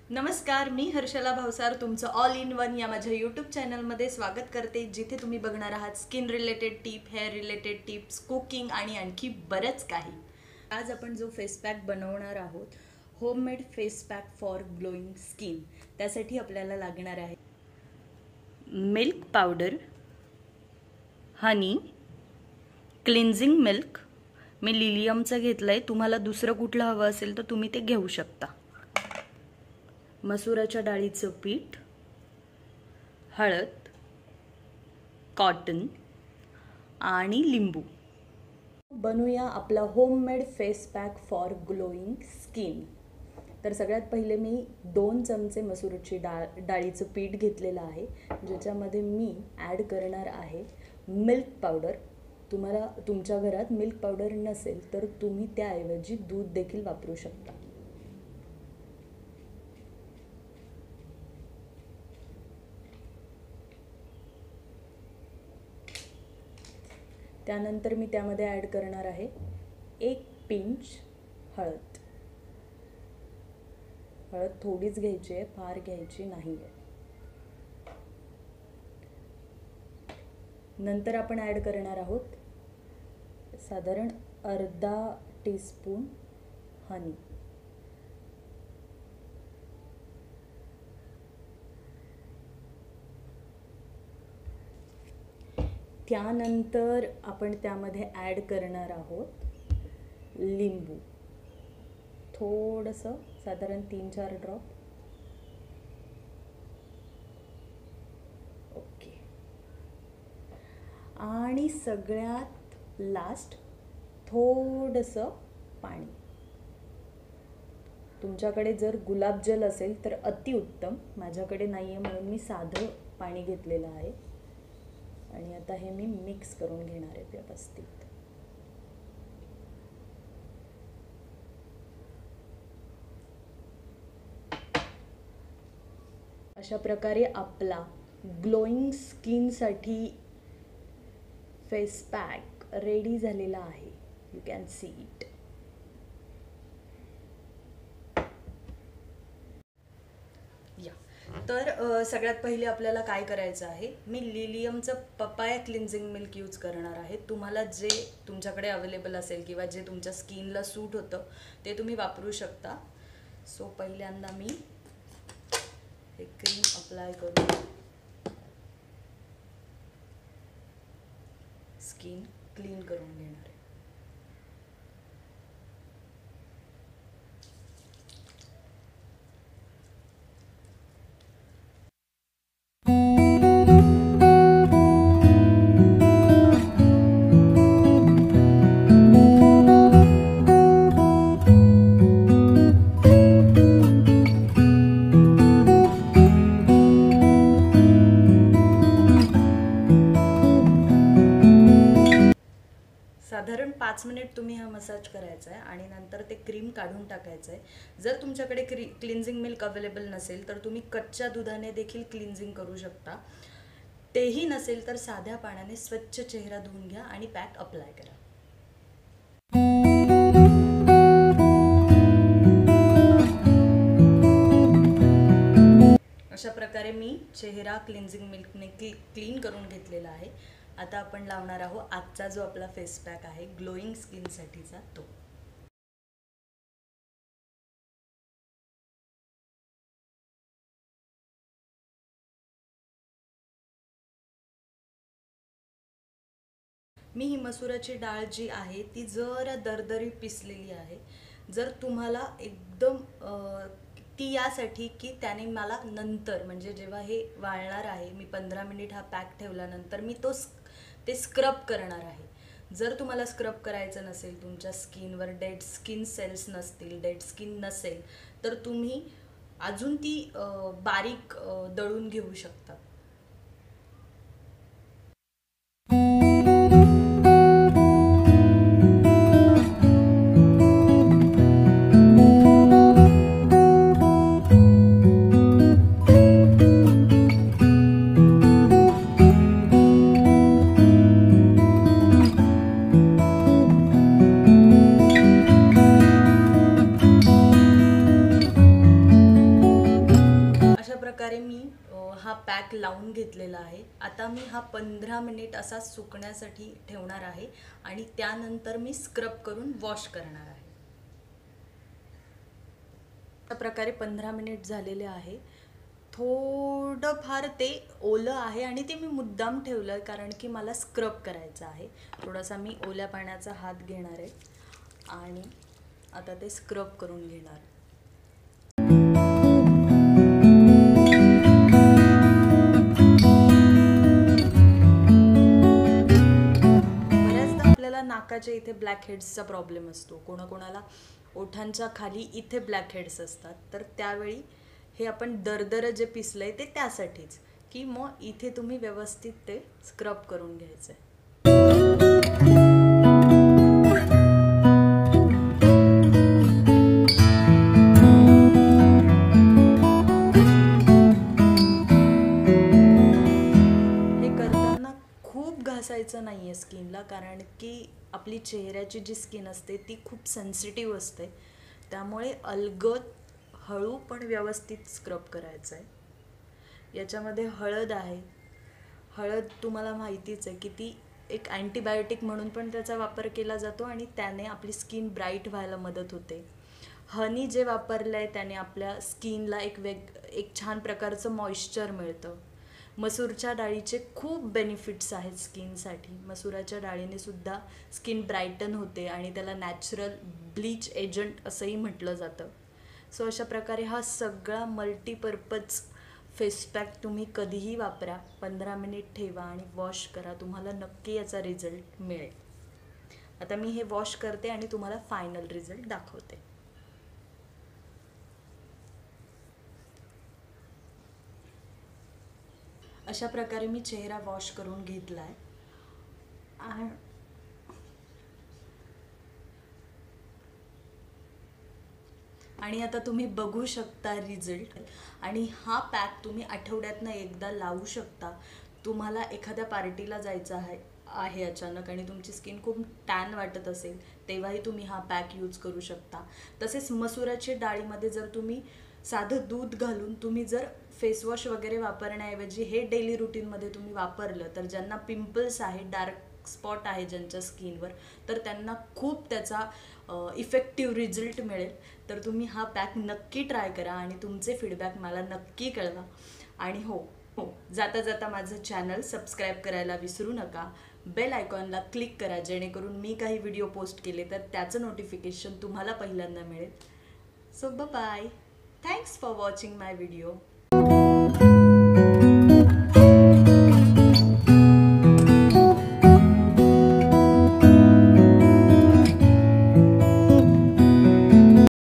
नमस्कार, मी हर्षला भावसार तुमचं all in one या माझ्या यूट्यूब चॅनलमध्ये स्वागत करते, जिथे तुम्ही बघणार आहात skin related tip, hair related tips, cooking आणि आणखी बरंच काही. आज आपण जो फेस पॅक बनवणार आहोत, homemade face pack for glowing skin. त्यासाठी आपल्याला लागणार आहे मिल्क पावडर, हनी, क्लिन्झिंग मिल्क. मी लिलियमचं घेतलं आहे. तुम्हाला दुसरं कुठलं हवं असेल तर तुम्ही ते घेऊ शकता. मसुराच्या डाळीचं पीठ, हळद, कॉटन आणि लिंबू. बनवूया आपला homemade face pack for glowing skin. तर सगळ्यात पहिले मी 2 चमचे मसुराची डाळीचं पीठ घेतलेलं आहे, ज्याच्यामध्ये मी ॲड करणार आहे मिल्क पावडर. तुम्हाला तुमच्या घरात मिल्क पावडर नसेल तर तुम्ही त्याऐवजी दूध देखील वापरू शकता. त्यानंतर मी त्यामध्ये ॲड करणार आहे 1 पिंच हळद. हळद थोडीच घ्यायची आहे, फार घ्यायची नाही आहे. नंतर आपण ॲड करणार आहोत साधारण अर्धा टीस्पून हनी. त्यानंतर आपण त्यामध्ये ॲड करणार आहोत लिंबू, थोडंसं साधारण 3-4 ड्रॉप. ओके. आणि सगळ्यात लास्ट थोडंसं पाणी. तुमच्याकडे जर गुलाबजल असेल तर अतिउत्तम. माझ्याकडे नाही आहे म्हणून मी साधं पाणी घेतलेलं आहे. आणि आता हे मी मिक्स करून घेणार आहे व्यवस्थित. अशा प्रकारे आपला ग्लोईंग स्किनसाठी फेस पॅक रेडी झालेला आहे. You can see it. तर सगळ्यात पहिले आपल्याला काय करायचं आहे, मी लिलियमचं पपाया क्लिन्झिंग मिल्क यूज करणार आहे. तुम्हाला जे तुमच्याकडे अवेलेबल असेल किंवा जे तुमच्या स्किनला सूट होतं ते तुम्ही वापरू शकता. सो पहिल्यांदा मी हे क्रीम अप्लाय करून स्किन क्लीन करून घेणार आहे. साधारण 5 मिनिट तुम्ही हा मसाज करायचा आहे आणि नंतर ते क्रीम काढून टाकायचं आहे. जर तुमच्याकडे क्लिन्झिंग मिल्क अवेलेबल नसेल तर तुम्ही कच्च्या दुधाने देखील क्लिन्झिंग करू शकता. तेही नसेल तर साध्या पाण्याने स्वच्छ चेहरा धुवून घ्या आणि पॅक अप्लाय करा. अशा प्रकारे मी चेहरा क्लिन्झिंग मिल्कने क्लीन करून घेतलेला आहे. आता आपण लावणार आहोत आजचा जो आपला फेस पॅक आहे ग्लोईंग स्किनसाठीचा तो. मी ही मसुराची डाळ जी आहे ती जरा दरदरी पिसलेली आहे. जर तुम्हाला एकदम ती यासाठी की त्याने मला नंतर म्हणजे जेव्हा हे वाळणार आहे, मी 15 मिनिट हा पॅक ठेवल्यानंतर मी ते स्क्रब करणार आहे. जर तुम्हाला स्क्रब करायचं नसेल, तुमच्या स्किनवर डेड स्किन सेल्स नसतील, डेड स्किन नसेल तर तुम्ही अजून ती बारीक दळून घेऊ शकता. प्रकारे मी हा पॅक लावून घेतलेला आहे. आता मी हा 15 मिनिट असा सुकण्यासाठी ठेवणार आहे आणि त्यानंतर मी स्क्रब करून वॉश करणार आहे. अशा प्रकारे 15 मिनिट झालेले आहे. थोडंफार ते ओलं आहे आणि ते मी मुद्दाम ठेवलं आहे कारण की मला स्क्रब करायचं आहे. थोडासा मी ओल्या पाण्याचा हात घेणार आहे आणि आता ते स्क्रब करून घेणार. बऱ्याचदा आपल्याला नाकाच्या इथे ब्लॅक हेड्सचा प्रॉब्लेम असतो. कोणाकोणाला ओठांच्या खाली इथे ब्लॅक हेड्स असतात. तर त्यावेळी हे आपण दरदर जे पिसलंय ते त्यासाठीच की मग इथे तुम्ही व्यवस्थित ते स्क्रब करून घ्यायचं आहे. हे करताना खूप घासायचं नाही आहे स्किनला, कारण की आपली चेहऱ्याची जी स्किन असते ती खूप सेन्सिटिव्ह असते. त्यामुळे अलगद हळू पण व्यवस्थित स्क्रब करायचं आहे. याच्यामध्ये हळद आहे. हळद तुम्हाला माहितीच आहे की ती एक अँटीबायोटिक म्हणून पण त्याचा वापर केला जातो आणि त्याने आपली स्किन ब्राईट व्हायला मदत होते. हनी जे वापरलं आहे त्याने आपल्या स्किनला एक छान प्रकारचं मॉइश्चर मिळतं. मसूरच्या डाळीचे खूप बेनिफिट्स आहेत स्किनसाठी. मसुराच्या डाळीने सुद्धा स्किन ब्राईटन होते आणि त्याला नॅचरल ब्लीच एजंट असंही म्हटलं जातं. सो अशा प्रकारे हा सगळा मल्टीपर्पज फेस पॅक तुम्ही कधीही वापरा. 15 मिनिट ठेवा आणि वॉश करा. तुम्हाला नक्की याचा रिझल्ट मिळेल. आता मी हे वॉश करते आणि तुम्हाला फायनल रिझल्ट दाखवते. अशा प्रकारे मी चेहरा वॉश करून घेतला आहे आणि आता तुम्ही बघू शकता रिझल्ट. आणि हा पॅक तुम्ही आठवड्यातनं एकदा लावू शकता. तुम्हाला एखाद्या पार्टीला जायचं आहे अचानक आणि तुमची स्किन खूप टॅन वाटत असेल तेव्हाही तुम्ही हा पॅक यूज करू शकता. तसेच मसुराच्या डाळीमध्ये जर तुम्ही साधं दूध घालून तुम्ही जर फेसवॉश वगैरे वापरण्याऐवजी हे डेली रुटीनमध्ये तुम्ही वापरलं तर ज्यांना पिंपल्स आहे, डार्क स्पॉट आहे ज्यांच्या स्किनवर, तर त्यांना खूप त्याचा इफेक्टिव्ह रिझल्ट मिळेल. तर तुम्ही हा पॅक नक्की ट्राय करा आणि तुमचे फीडबॅक मला नक्की कळवा. आणि हो, जाता जाता माझं चॅनल सबस्क्राईब करायला विसरू नका. बेल आयकॉनला क्लिक करा जेणेकरून मी काही व्हिडिओ पोस्ट केले तर त्याचं नोटिफिकेशन तुम्हाला पहिल्यांदा मिळेल. So bye. Thanks for watching my video.